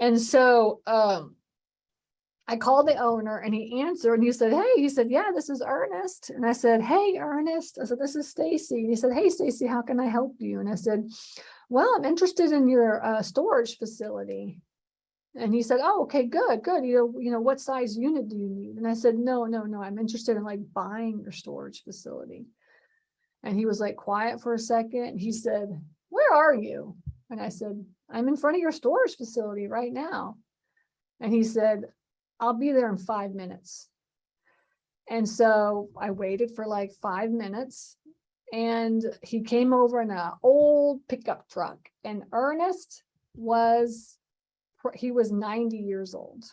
And so I called the owner and he answered and he said, hey, he said, yeah, this is Ernest. And I said, hey, Ernest. I said, this is Stacy. And he said, hey, Stacy, how can I help you? And I said, well, I'm interested in your storage facility. And he said, oh, okay, good. What size unit do you need? And I said, no, I'm interested in like buying your storage facility. And he was like quiet for a second. He said, where are you? And I said, I'm in front of your storage facility right now. And he said, I'll be there in 5 minutes. And so I waited for like 5 minutes and he came over in an old pickup truck, and Ernest he was 90 years old.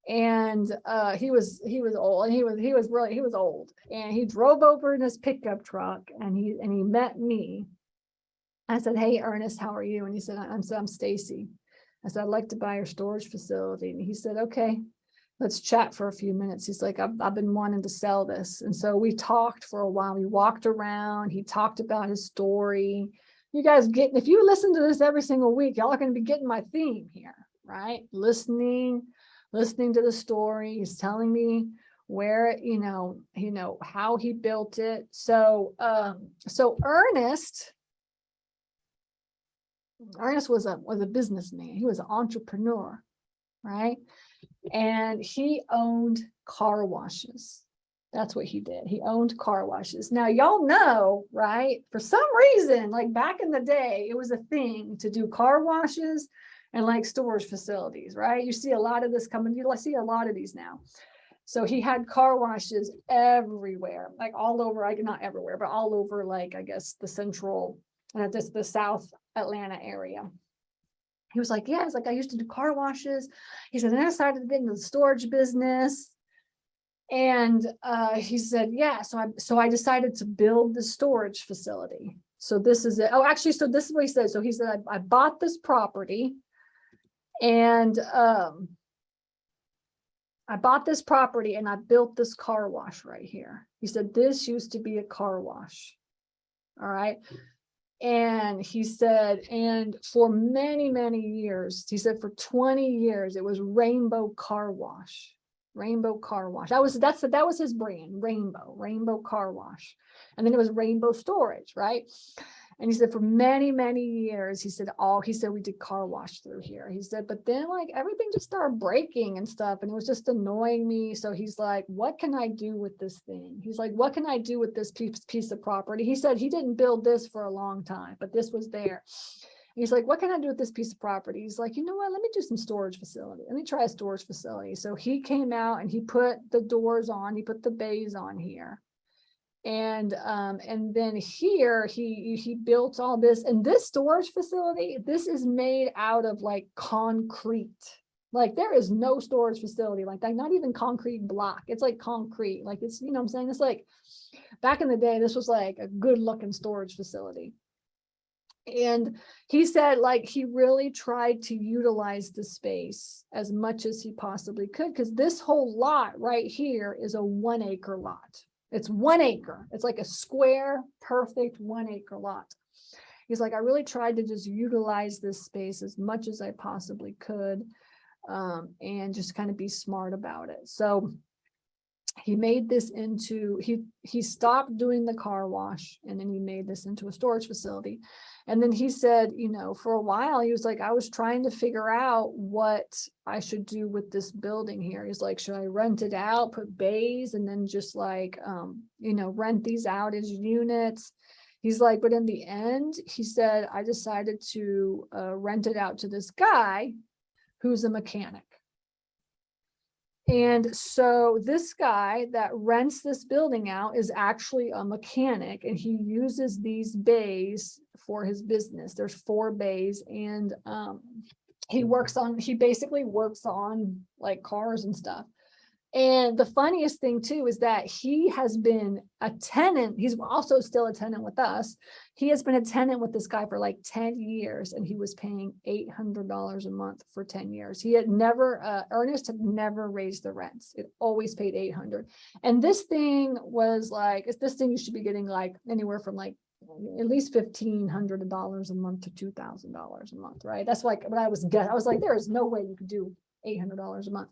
And he was old, and he was old. And he drove over in his pickup truck and he met me. I said, hey, Ernest, how are you? And he said, I'm Stacy. I said, I'd like to buy your storage facility. And he said, okay, let's chat for a few minutes. He's like, I've been wanting to sell this. And so we talked for a while. We walked around. He talked about his story. You guys if you listen to this every single week, y'all are going to be getting my theme here, right? Listening to the story. He's telling me where, how he built it. So Ernest was a businessman. He was an entrepreneur, right? And he owned car washes. That's what he did. He owned car washes. Now, y'all know, right? For some reason, like back in the day, it was a thing to do car washes and like storage facilities, right? You see a lot of this coming. You see a lot of these now. So he had car washes everywhere, like all over, like not everywhere, but all over, like, I guess the central, the South Atlanta area. He was like, yeah, it's like I used to do car washes. He said, then I decided to get into the storage business. And he said, yeah, so I decided to build the storage facility. So this is it. Oh, actually, so this is what he said. So he said, I bought this property, and I bought this property and I built this car wash right here. He said, this used to be a car wash. All right. And he said, and for many, many years, he said for 20 years, it was Rainbow Car Wash. Rainbow Car Wash. That was his brand, Rainbow Car Wash. And then it was Rainbow Storage, right? And he said for many, many years, he said we did car wash through here. He said, but then like everything just started breaking and stuff, and it was just annoying me. So he's like, what can I do with this thing? He's like, what can I do with this piece of property? He said he didn't build this for a long time, but this was there. He's like, what can I do with this piece of property? He's like, you know what? Let me do some storage facility. Let me try a storage facility. So he came out and he put the doors on. He put the bays on here. And then here he built all this, and this storage facility, this is made out of like concrete. Like there is no storage facility like that, not even concrete block. It's like concrete. Like it's, you know what I'm saying? It's like back in the day, this was like a good looking storage facility. And he said like he really tried to utilize the space as much as he possibly could, because this whole lot right here is a 1 acre lot. It's 1 acre. It's like a square, perfect 1 acre lot. He's like, I really tried to just utilize this space as much as I possibly could, and just kind of be smart about it. So he made this into, he stopped doing the car wash, and then he made this into a storage facility. And then he said, you know, for a while, he was like, I was trying to figure out what I should do with this building here. He's like, should I rent it out, put bays, and then just like, you know, rent these out as units? He's like, but in the end, he said, I decided to rent it out to this guy who's a mechanic. And so this guy that rents this building out is actually a mechanic, and he uses these bays for his business. There's 4 bays, and he basically works on like cars and stuff. And the funniest thing too is that he has been a tenant. He's also still a tenant with us. He has been a tenant with this guy for like 10 years, and he was paying $800 a month for 10 years. He had never, Ernest had never raised the rents. It always paid $800. And this thing was like, this thing you should be getting like anywhere from like at least $1,500 a month to $2,000 a month, right? That's like what I was like, there is no way you could do $800 a month.